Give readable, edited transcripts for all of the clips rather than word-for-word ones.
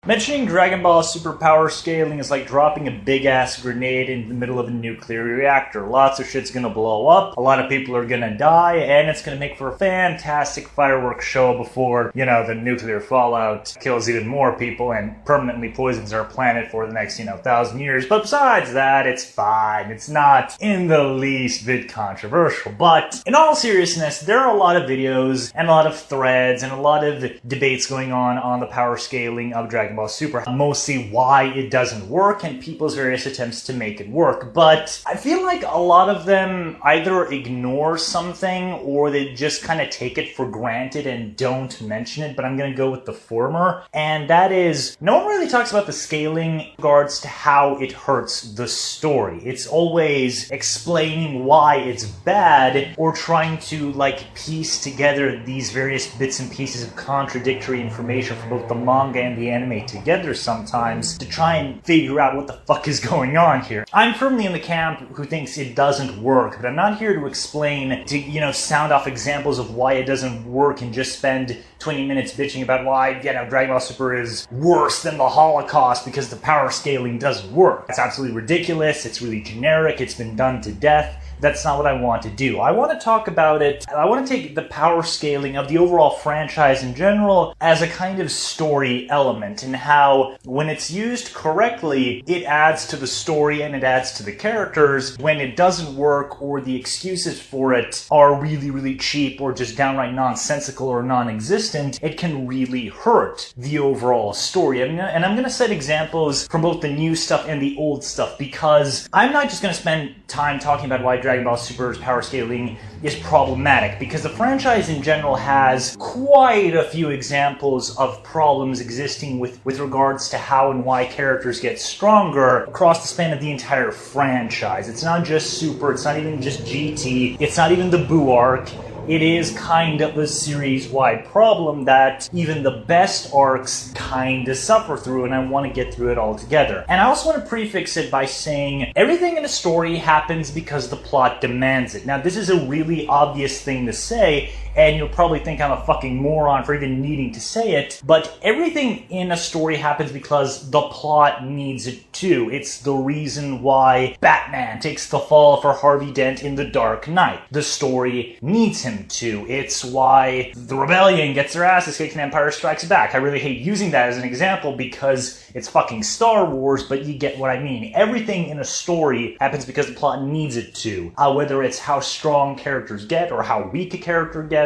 Mentioning Dragon Ball Super power scaling is like dropping a big-ass grenade in the middle of a nuclear reactor. Lots of shit's gonna blow up, a lot of people are gonna die, and it's gonna make for a fantastic fireworks show before, the nuclear fallout kills even more people and permanently poisons our planet for the next, 1,000 years. But besides that, it's fine. It's not in the least bit controversial. But in all seriousness, there are a lot of videos and a lot of threads and a lot of debates going on the power scaling of Dragon Ball Super, mostly why it doesn't work and people's various attempts to make it work. But I feel like a lot of them either ignore something or they just kind of take it for granted and don't mention it, but I'm going to go with the former. And that is, no one really talks about the scaling in regards to how it hurts the story. It's always explaining why it's bad or trying to piece together these various bits and pieces of contradictory information from both the manga and the anime together sometimes to try and figure out what the fuck is going on here. I'm firmly in the camp who thinks it doesn't work, but I'm not here to explain, to, sound off examples of why it doesn't work and just spend 20 minutes bitching about why, Dragon Ball Super is worse than the Holocaust because the power scaling doesn't work. It's absolutely ridiculous, it's really generic, it's been done to death. That's not what I want to do. I want to talk about it. I want to take the power scaling of the overall franchise in general as a kind of story element and how, when it's used correctly, it adds to the story and it adds to the characters. When it doesn't work or the excuses for it are really, really cheap or just downright nonsensical or non-existent, it can really hurt the overall story. And I'm going to set examples from both the new stuff and the old stuff because I'm not just going to spend time talking about why Dragon Ball Super's power scaling is problematic, because the franchise in general has quite a few examples of problems existing with regards to how and why characters get stronger across the span of the entire franchise. It's not just Super, it's not even just GT, it's not even the Buu arc. It is kind of a series-wide problem that even the best arcs kind of suffer through, and I want to get through it all together. And I also want to prefix it by saying everything in a story happens because the plot demands it. Now, this is a really obvious thing to say, and you'll probably think I'm a fucking moron for even needing to say it, but everything in a story happens because the plot needs it to. It's the reason why Batman takes the fall for Harvey Dent in The Dark Knight. The story needs him to. It's why the Rebellion gets their asses kicked in Empire Strikes Back. I really hate using that as an example because it's fucking Star Wars, but you get what I mean. Everything in a story happens because the plot needs it to. Whether it's how strong characters get or how weak a character gets,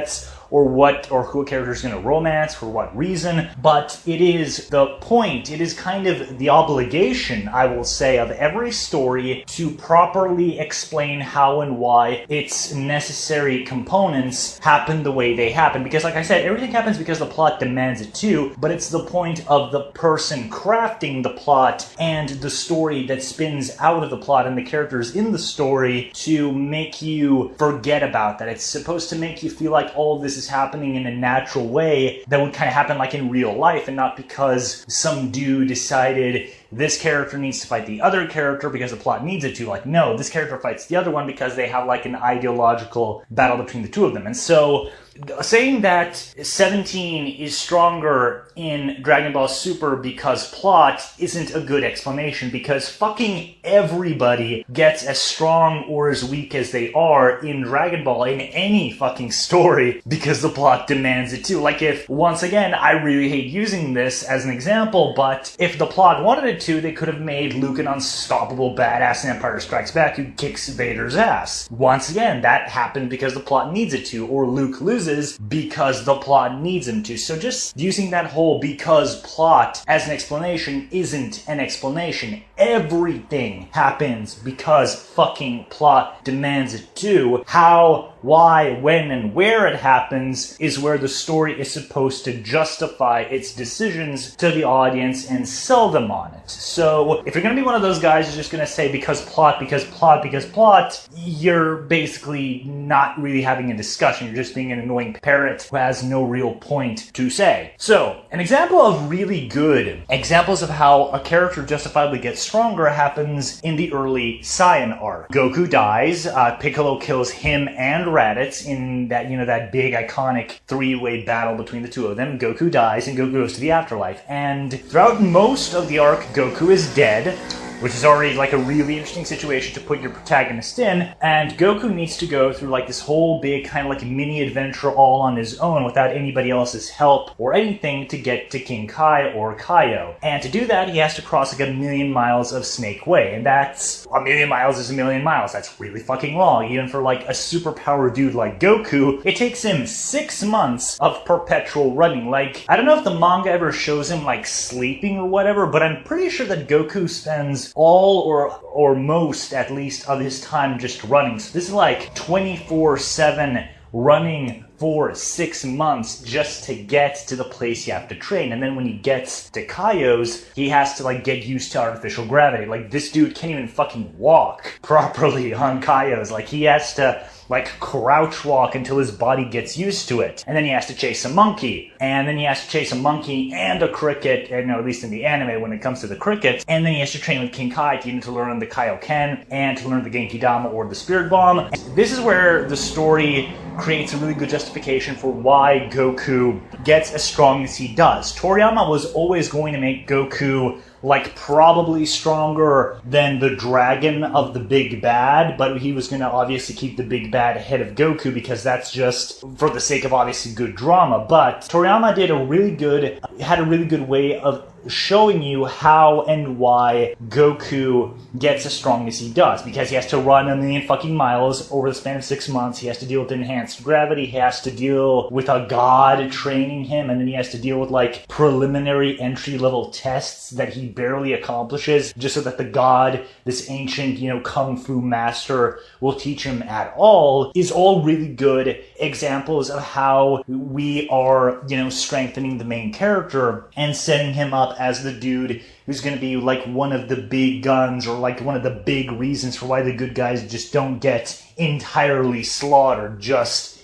or who a character is going to romance, for what reason, but it is the point, it is kind of the obligation, I will say, of every story to properly explain how and why its necessary components happen the way they happen. Because like I said, everything happens because the plot demands it to, but it's the point of the person crafting the plot and the story that spins out of the plot and the characters in the story to make you forget about that. It's supposed to make you feel like all of this is happening in a natural way that would kind of happen like in real life, and not because some dude decided this character needs to fight the other character because the plot needs it to. Like, no, this character fights the other one because they have an ideological battle between the two of them. And so saying that 17 is stronger in Dragon Ball Super because plot isn't a good explanation, because fucking everybody gets as strong or as weak as they are in Dragon Ball in any fucking story because the plot demands it to. If, once again, I really hate using this as an example, but if the plot wanted it to, they could have made Luke an unstoppable badass in Empire Strikes Back who kicks Vader's ass. Once again, that happened because the plot needs it to, or Luke loses because the plot needs him to. So just using that whole because plot as an explanation isn't an explanation. Everything happens because fucking plot demands it to. How, why, when, and where it happens is where the story is supposed to justify its decisions to the audience and sell them on it. So if you're going to be one of those guys who's just going to say because plot, because plot, because plot, you're basically not really having a discussion. You're just being an annoying parrot who has no real point to say. So an example of really good examples of how a character justifiably gets stronger happens in the early Saiyan arc. Goku dies, Piccolo kills him and Raditz in that, that big iconic three-way battle between the two of them. Goku dies and Goku goes to the afterlife. And throughout most of the arc, Goku is dead, which is already like a really interesting situation to put your protagonist in, and Goku needs to go through like this whole big kind of like mini adventure all on his own without anybody else's help or anything to get to King Kai or Kaio. And to do that, he has to cross like 1,000,000 miles of Snake Way, and that's 1,000,000 miles is 1,000,000 miles. That's really fucking long, even for like a superpower dude like Goku. It takes him 6 months of perpetual running. Like, I don't know if the manga ever shows him like sleeping or whatever, but I'm pretty sure that Goku spends all or most at least of his time just running. So this is like 24/7 running for 6 months just to get to the place you have to train. And then when he gets to Kaio's, he has to like get used to artificial gravity. Like, this dude can't even fucking walk properly on Kaio's. Like, he has to like crouch walk until his body gets used to it. And then he has to chase a monkey. And then he has to chase a monkey and a cricket, and at least in the anime when it comes to the crickets. And then he has to train with King Kai to learn the Kaioken and to learn the Genki Dama or the Spirit Bomb. And this is where the story creates a really good justification for why Goku gets as strong as he does. Toriyama was always going to make Goku like probably stronger than the dragon of the big bad, but he was going to obviously keep the big bad ahead of Goku because that's just for the sake of obviously good drama. But Toriyama had a really good way of showing you how and why Goku gets as strong as he does, because he has to run 1,000,000 fucking miles over the span of 6 months. He has to deal with enhanced gravity. He has to deal with a god training him, and then he has to deal with like preliminary entry level tests that he barely accomplishes just so that the god, this ancient, kung fu master, will teach him at all. Is all really good examples of how we are, strengthening the main character and setting him up as the dude who's going to be like one of the big guns, or like one of the big reasons for why the good guys just don't get entirely slaughtered, just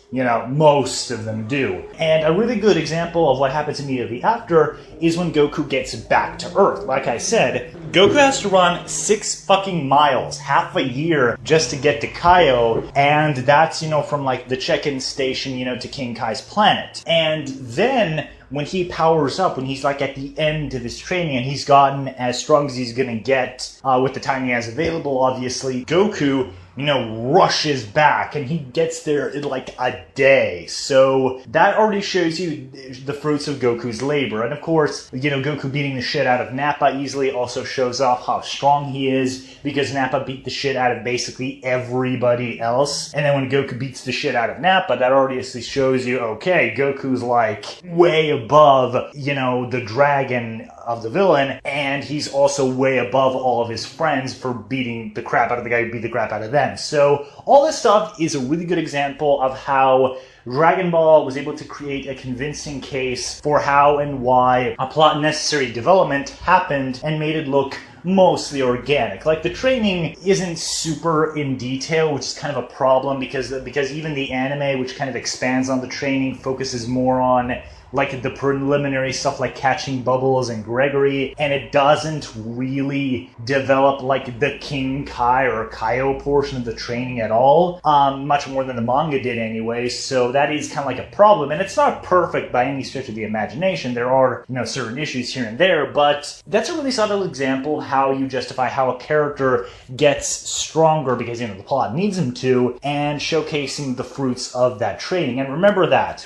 most of them do. And a really good example of what happens immediately after is when Goku gets back to Earth. Like I said, Goku has to run 6 fucking miles, half a year, just to get to Kaio, and that's, from like the check-in station, to King Kai's planet. And then when he powers up, when he's like at the end of his training and he's gotten as strong as he's gonna get with the time he has available, obviously, Goku rushes back, and he gets there in like a day. So that already shows you the fruits of Goku's labor. And of course, Goku beating the shit out of Nappa easily also shows off how strong he is, because Nappa beat the shit out of basically everybody else. And then when Goku beats the shit out of Nappa, that obviously shows you, okay, Goku's like way above, the dragon of the villain, and he's also way above all of his friends for beating the crap out of the guy who beat the crap out of them. So all this stuff is a really good example of how Dragon Ball was able to create a convincing case for how and why a plot necessary development happened and made it look mostly organic. Like, the training isn't super in detail, which is kind of a problem because even the anime, which kind of expands on the training, focuses more on like the preliminary stuff like catching Bubbles and Gregory, and it doesn't really develop like the King Kai or Kaio portion of the training at all, much more than the manga did anyway. So that is kind of like a problem, and it's not perfect by any stretch of the imagination. There are certain issues here and there, but that's a really subtle example how you justify how a character gets stronger because the plot needs him to, and showcasing the fruits of that training. And remember that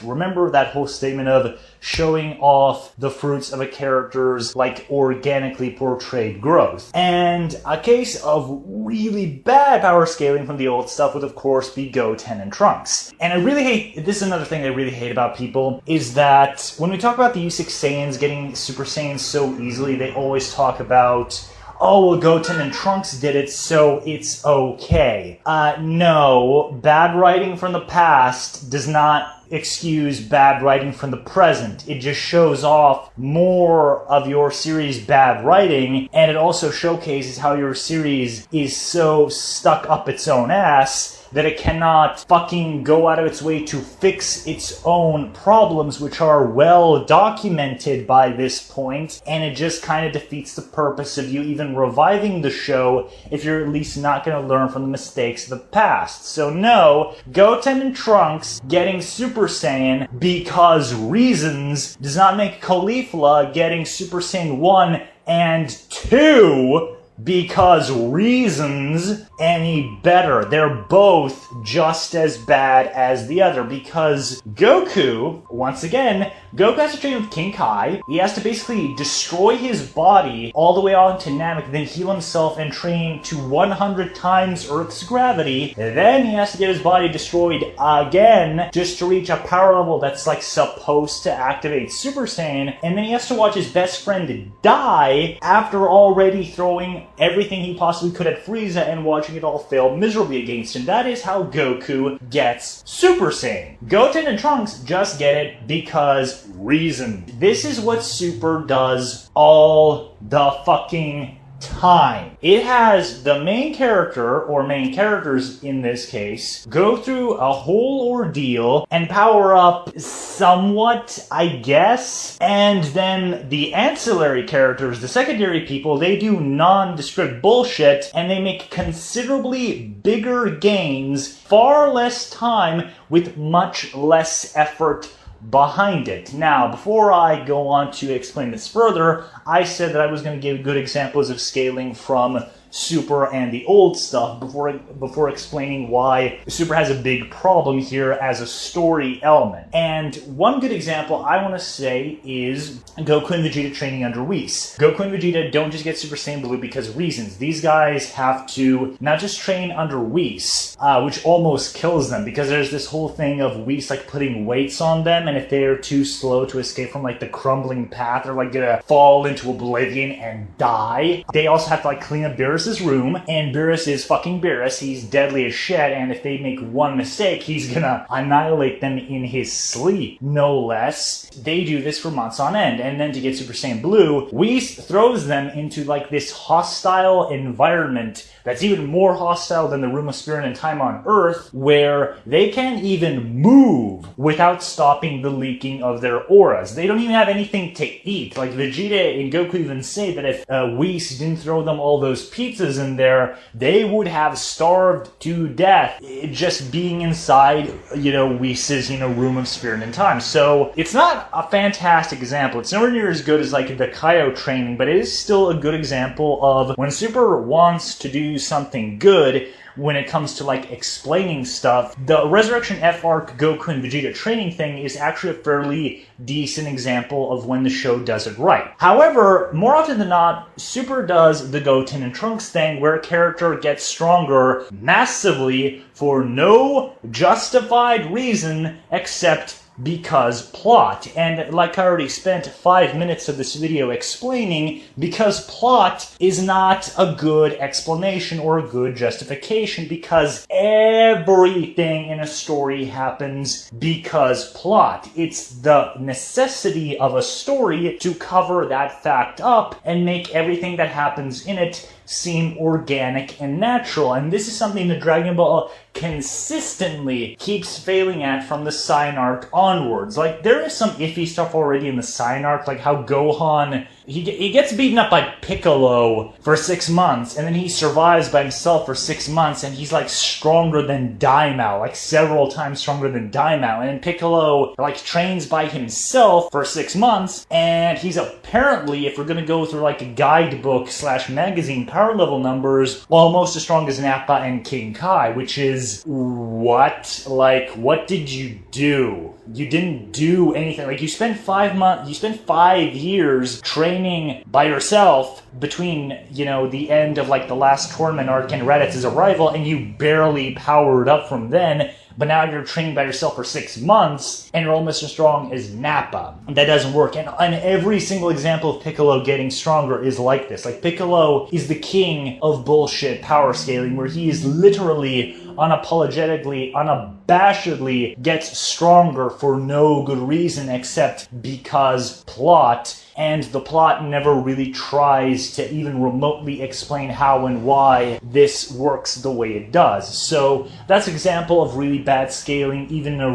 whole statement of showing off the fruits of a character's like organically portrayed growth. And a case of really bad power scaling from the old stuff would of course be Goten and Trunks. And I really hate, this is another thing I really hate about people, is that when we talk about the U6 Saiyans getting Super Saiyans so easily, they always talk about oh, well, Goten and Trunks did it, so it's okay. No, bad writing from the past does not excuse bad writing from the present. It just shows off more of your series' bad writing, and it also showcases how your series is so stuck up its own ass that it cannot fucking go out of its way to fix its own problems, which are well documented by this point, and it just kind of defeats the purpose of you even reviving the show if you're at least not going to learn from the mistakes of the past. So no, Goten and Trunks getting Super Saiyan because reasons does not make Caulifla getting Super Saiyan 1 and 2 because reasons any better. They're both just as bad as the other, because Goku, once again, Goku has to train with King Kai. He has to basically destroy his body all the way on to Namek, then heal himself and train to 100 times Earth's gravity. Then he has to get his body destroyed again just to reach a power level that's like supposed to activate Super Saiyan. And then he has to watch his best friend die after already throwing everything he possibly could at Frieza and watching it all fail miserably against him. That is how Goku gets Super Saiyan. Goten and Trunks just get it because reason. This is what Super does all the fucking time. It has the main character, or main characters in this case, go through a whole ordeal and power up somewhat, I guess, and then the ancillary characters, the secondary people, they do nondescript bullshit, and they make considerably bigger gains, far less time, with much less effort behind it. Now, before I go on to explain this further, I said that I was going to give good examples of scaling from Super and the old stuff before explaining why Super has a big problem here as a story element. And one good example I want to say is Goku and Vegeta training under Whis. Goku and Vegeta don't just get Super Saiyan Blue because of reasons. These guys have to not just train under Whis, which almost kills them, because there's this whole thing of Whis like putting weights on them, and if they're too slow to escape from like the crumbling path, they're like gonna fall into oblivion and die. They also have to like clean up Beerus' room, and Beerus is fucking Beerus. He's deadly as shit, and if they make one mistake, he's gonna annihilate them in his sleep, no less. They do this for months on end, and then to get Super Saiyan Blue, Whis throws them into like this hostile environment that's even more hostile than the Room of Spirit and Time on Earth, where they can't even move without stopping the leaking of their auras. They don't even have anything to eat. Like Vegeta and Goku even say that if Whis didn't throw them all those pizzas in there, they would have starved to death just being inside, Whis' Room of Spirit and Time. So it's not a fantastic example. It's nowhere near as good as like the Kaio training, but it is still a good example of when Super wants to do something good when it comes to like explaining stuff. The Resurrection F arc Goku and Vegeta training thing is actually a fairly decent example of when the show does it right. However, more often than not, Super does the Goten and Trunks thing where a character gets stronger massively for no justified reason except because plot. And like I already spent 5 minutes of this video explaining, because plot is not a good explanation or a good justification, because everything in a story happens because plot. It's the necessity of a story to cover that fact up and make everything that happens in it seem organic and natural. And this is something that Dragon Ball consistently keeps failing at from the Saiyan arc onwards. Like, there is some iffy stuff already in the Saiyan arc, like how Gohan, he gets beaten up by Piccolo for 6 months, and then he survives by himself for 6 months, and he's like stronger than Daimao, like several times stronger than Daimao. And then Piccolo like trains by himself for 6 months, and he's apparently, if we're gonna go through like a guidebook / magazine power level numbers, almost as strong as Nappa and King Kai, which is what? Like, what did you do? You didn't do anything. Like, you spent 5 years training by yourself between, the end of like the last tournament arc and Raditz' arrival, and you barely powered up from then but now you're training by yourself for 6 months, and you're almost as strong as Nappa. That doesn't work. And every single example of Piccolo getting stronger is like this. Like, Piccolo is the king of bullshit power scaling, where he is literally unapologetically, unabashedly gets stronger for no good reason except because plot. And the plot never really tries to even remotely explain how and why this works the way it does. So that's an example of really bad scaling, even in a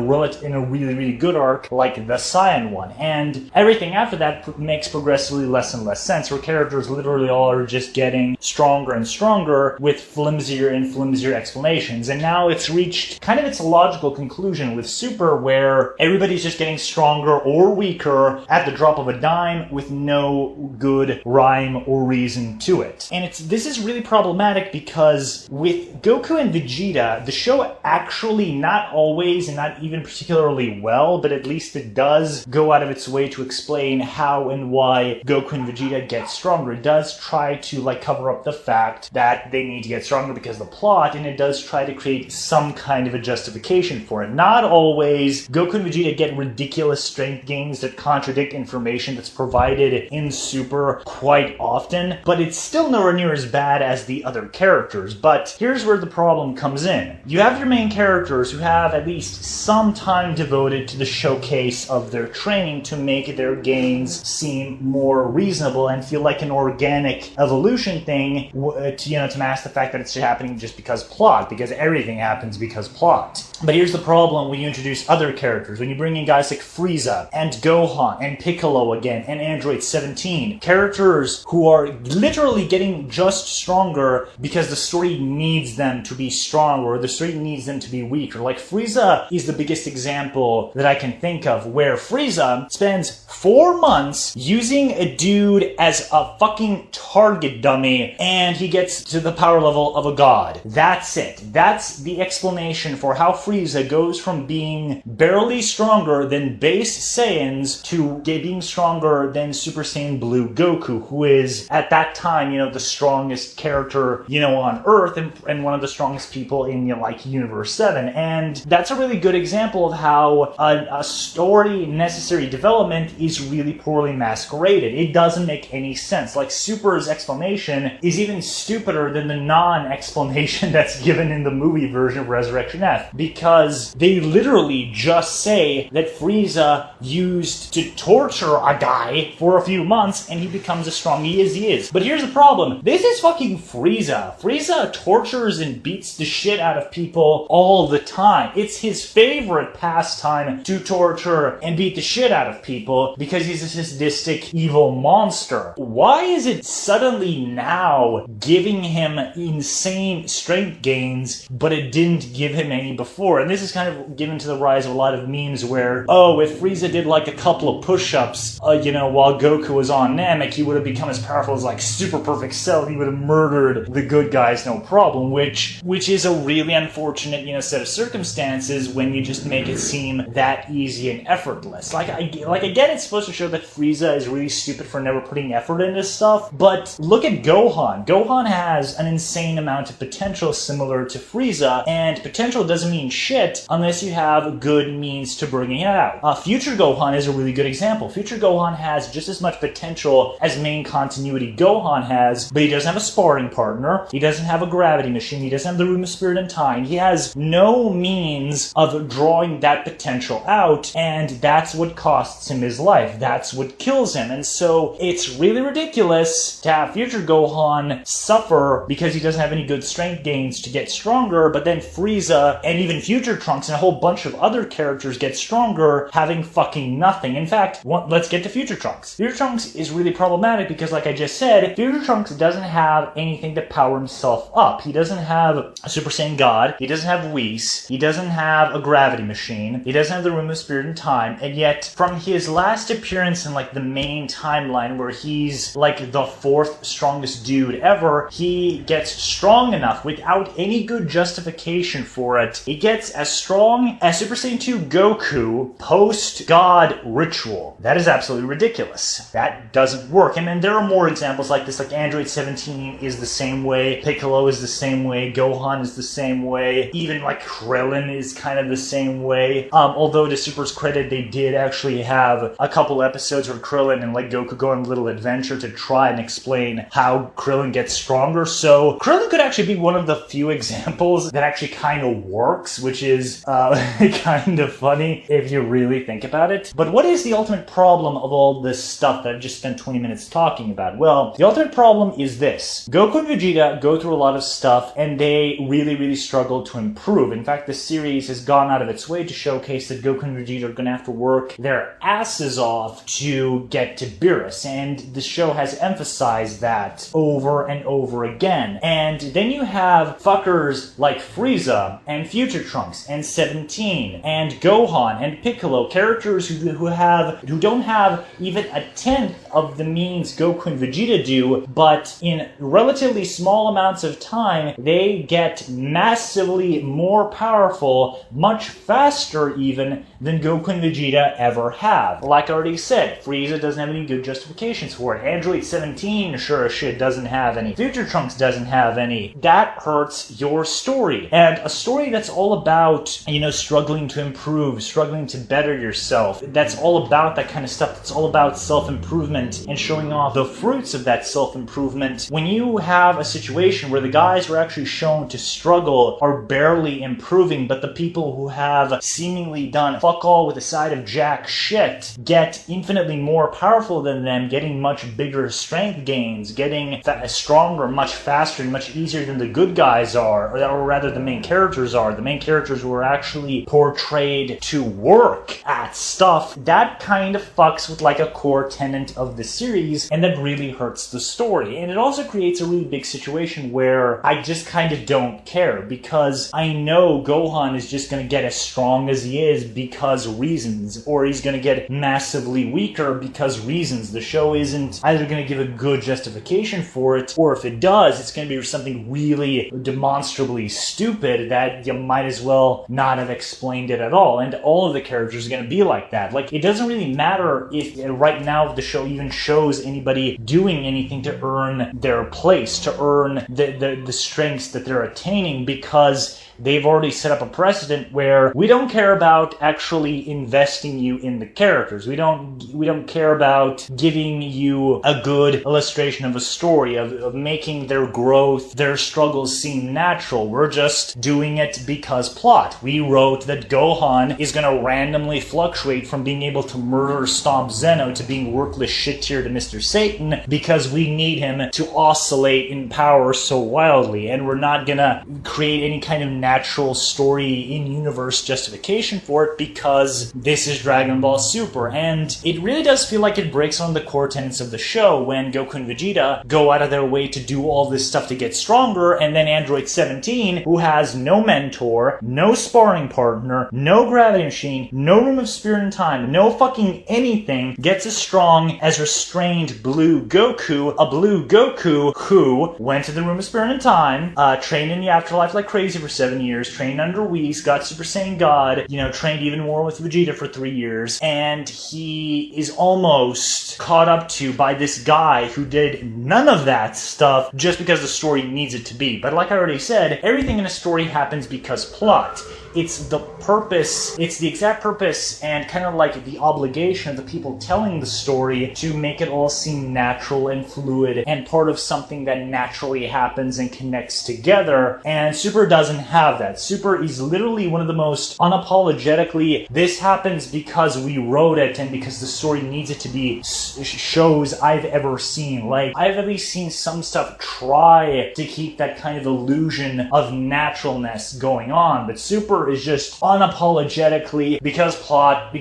really, really good arc like the Saiyan one. And everything after that makes progressively less and less sense, where characters literally all are just getting stronger and stronger with flimsier and flimsier explanations. And now it's reached kind of its logical conclusion with Super, where everybody's just getting stronger or weaker at the drop of a dime, with no good rhyme or reason to it. And this is really problematic because with Goku and Vegeta, the show actually, not always and not even particularly well, but at least it does go out of its way to explain how and why Goku and Vegeta get stronger. It does try to cover up the fact that they need to get stronger because of the plot, and it does try to create some kind of a justification for it. Not always. Goku and Vegeta get ridiculous strength gains that contradict information that's provided in Super quite often, but it's still nowhere near as bad as the other characters. But here's where the problem comes in. You have your main characters who have at least some time devoted to the showcase of their training to make their gains seem more reasonable and feel like an organic evolution thing, to mask the fact that it's happening just because plot, because everything happens because plot. But here's the problem when you introduce other characters, when you bring in guys like Frieza and Gohan and Piccolo again and Android 17, characters who are literally getting just stronger because the story needs them to be strong, or the story needs them to be weaker. Like, Frieza is the biggest example that I can think of, where Frieza spends 4 months using a dude as a fucking target dummy, and he gets to the power level of a god. That's it. That's the explanation for how Frieza goes from being barely stronger than base Saiyans to being stronger than Super Saiyan Blue Goku, who is, at that time, the strongest character, on Earth, and one of the strongest people in, Universe 7. And that's a really good example of how a story necessary development is really poorly masqueraded. It doesn't make any sense. Like, Super's explanation is even stupider than the non-explanation that's given in the movie version of Resurrection F, because they literally just say that Frieza used to torture a guy for a few months and he becomes as strong as he is. But here's the problem. This is fucking Frieza. Frieza tortures and beats the shit out of people all the time. It's his favorite pastime to torture and beat the shit out of people because he's a sadistic, evil monster. Why is it suddenly now giving him insane strength gains, but it didn't give him any before? And this is kind of given to the rise of a lot of memes where, if Frieza did a couple of push-ups, while Goku was on Namek, he would have become as powerful as Super Perfect Cell. He would have murdered the good guys, no problem, which is a really unfortunate, set of circumstances when you just make it seem that easy and effortless. Again, it's supposed to show that Frieza is really stupid for never putting effort into stuff, but look at Gohan. Gohan has an insane amount of potential similar to Frieza, and potential doesn't mean shit unless you have good means to bringing it out. Future Gohan is a really good example. Future Gohan has just as much potential as main continuity Gohan has, but he doesn't have a sparring partner, he doesn't have a gravity machine, he doesn't have the Room of Spirit and Time, he has no means of drawing that potential out, and that's what costs him his life. That's what kills him. And so it's really ridiculous to have Future Gohan suffer because he doesn't have any good strength gains to get stronger, but then Frieza and even Future Trunks and a whole bunch of other characters get stronger having fucking nothing. In fact, let's get to Future Trunks. Future Trunks is really problematic because, like I just said, Future Trunks doesn't have anything to power himself up. He doesn't have a Super Saiyan God, he doesn't have Whis, he doesn't have a gravity machine, he doesn't have the Room of Spirit and Time, and yet from his last appearance in the main timeline where he's the 4th strongest dude ever, he gets strong enough without any good justification for it. He gets as strong as Super Saiyan 2 Goku post-God ritual. That is absolutely ridiculous. ridiculous. That doesn't work. And then there are more examples like this, like Android 17 is the same way, Piccolo is the same way, Gohan is the same way, even like Krillin is kind of the same way. Although to Super's credit, they did actually have a couple episodes where Krillin and like Goku go on a little adventure to try and explain how Krillin gets stronger. So Krillin could actually be one of the few examples that actually kind of works, which is kind of funny if you really think about it. But what is the ultimate problem of all this stuff that I've just spent 20 minutes talking about? Well, the ultimate problem is this. Goku and Vegeta go through a lot of stuff and they really struggle to improve. In fact, the series has gone out of its way to showcase that Goku and Vegeta are going to have to work their asses off to get to Beerus, and the show has emphasized that over and over again. And then you have fuckers like Frieza and Future Trunks and 17 and Gohan and Piccolo, characters who don't have even a tenth of the means Goku and Vegeta do, but in relatively small amounts of time, they get massively more powerful, much faster even, than Goku and Vegeta ever have. Like I already said, Frieza doesn't have any good justifications for it. Android 17 sure as shit doesn't have any. Future Trunks doesn't have any. That hurts your story. And a story that's all about, struggling to improve, struggling to better yourself, that's all about that kind of stuff, that's all about self-improvement and showing off the fruits of that self-improvement. When you have a situation where the guys who are actually shown to struggle are barely improving, but the people who have seemingly done fuck all with a side of jack shit get infinitely more powerful than them, getting much bigger strength gains, getting stronger much faster and much easier than the good guys are, or rather the main characters are. The main characters who are actually portrayed to work at stuff, that kind of fucks with like a core tenet of the series, and that really hurts the story. And it also creates a really big situation where I just kind of don't care, because I know Gohan is just going to get as strong as he is because reasons, or he's going to get massively weaker because reasons. The show isn't either going to give a good justification for it, or if it does, it's going to be something really demonstrably stupid that you might as well not have explained it at all. And all of the characters are going to be like that. Like, it doesn't really matter if right now the show even shows anybody doing anything to earn their place, to earn the strengths that they're attaining, because they've already set up a precedent where we don't care about actually investing you in the characters. We don't care about giving you a good illustration of a story, of making their growth, their struggles seem natural. We're just doing it because plot. We wrote that Gohan is going to randomly fluctuate from being able to murder stomp Zeno to being worthless shit tier to Mr. Satan, because we need him to oscillate in power so wildly, and we're not going to create any kind of natural story in-universe justification for it, because this is Dragon Ball Super. And it really does feel like it breaks one of the core tenets of the show when Goku and Vegeta go out of their way to do all this stuff to get stronger, and then Android 17, who has no mentor, no sparring partner, no gravity machine, no room of spirit and time, no fucking anything, gets as strong as restrained Blue Goku, a Blue Goku who went to the room of spirit and time, trained in the afterlife like crazy for 7 years, trained under Whis, got Super Saiyan God, trained even more with Vegeta for 3 years, and he is almost caught up to by this guy who did none of that stuff just because the story needs it to be. But like I already said, everything in a story happens because plot. It's the purpose, it's the exact purpose and kind of like the obligation of the people telling the story to make it all seem natural and fluid and part of something that naturally happens and connects together. And Super doesn't have that. Super is literally one of the most unapologetically, this happens because we wrote it and because the story needs it to be, shows I've ever seen. Like, I've at least seen some stuff try to keep that kind of illusion of naturalness going on, but Super is just unapologetically because plot. It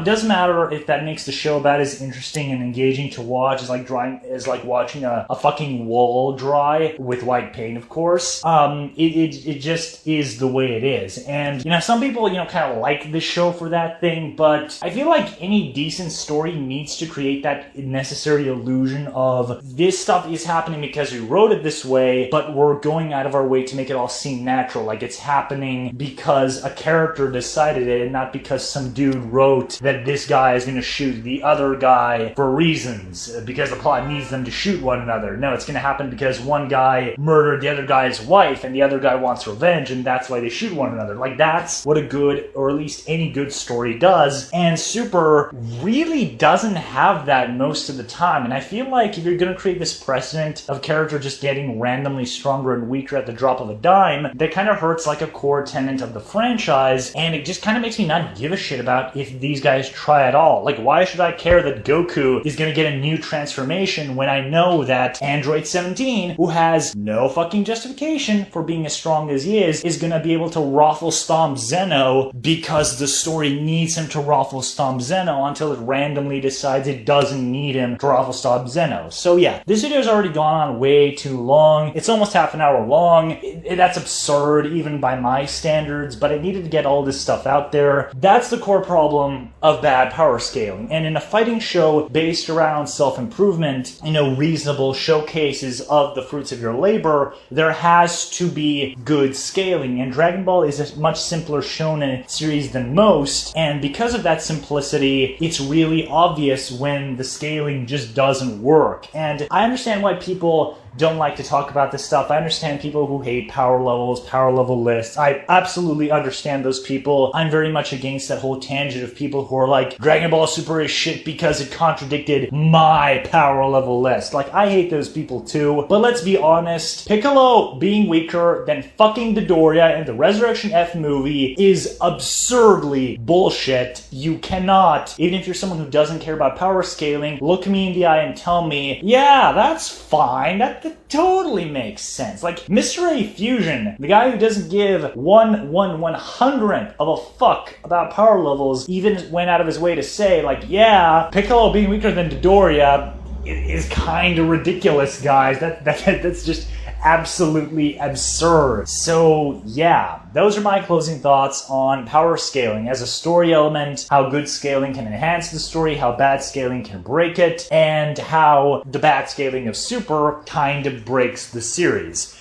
doesn't matter if that makes the show about as interesting and engaging to watch as like watching a fucking wall dry with white paint, of course. It just is the way it is. And some people kind of like this show for that thing, but I feel like any decent story needs to create that necessary illusion of this stuff is happening because we wrote it this way, but we're going out of our way to make it all all seem natural, like it's happening because a character decided it and not because some dude wrote that this guy is going to shoot the other guy for reasons, because the plot needs them to shoot one another. No, it's going to happen because one guy murdered the other guy's wife and the other guy wants revenge, and that's why they shoot one another. Like, that's what a good, or at least any good story does, and Super really doesn't have that most of the time. And I feel like if you're going to create this precedent of character just getting randomly stronger and weaker at the drop of a dime, that kind of hurts like a core tenet of the franchise, and it just kind of makes me not give a shit about if these guys try at all. Like, why should I care that Goku is going to get a new transformation when I know that Android 17, who has no fucking justification for being as strong as he is going to be able to raffle stomp Zeno because the story needs him to raffle stomp Zeno until it randomly decides it doesn't need him to raffle stomp Zeno. So yeah, this video's already gone on way too long. It's almost half an hour long. That's absurd even by my standards, but I needed to get all this stuff out there. That's the core problem of bad power scaling. And in a fighting show based around self-improvement, reasonable showcases of the fruits of your labor, there has to be good scaling. And Dragon Ball is a much simpler shonen series than most, and because of that simplicity, it's really obvious when the scaling just doesn't work. And I understand why people don't like to talk about this stuff. I understand people who hate power levels, power level lists. I absolutely understand those people. I'm very much against that whole tangent of people who are like, Dragon Ball Super is shit because it contradicted my power level list. Like, I hate those people too. But let's be honest, Piccolo being weaker than fucking Dodoria in the Resurrection F movie is absurdly bullshit. You cannot, even if you're someone who doesn't care about power scaling, look me in the eye and tell me, yeah, that's fine. That totally makes sense. Like, Mr. A Fusion, the guy who doesn't give 1/100th of a fuck about power levels, even went out of his way to say, like, yeah, Piccolo being weaker than Dodoria is kind of ridiculous, guys. That's just absolutely absurd. So yeah, those are my closing thoughts on power scaling as a story element, how good scaling can enhance the story, how bad scaling can break it, and how the bad scaling of Super kind of breaks the series.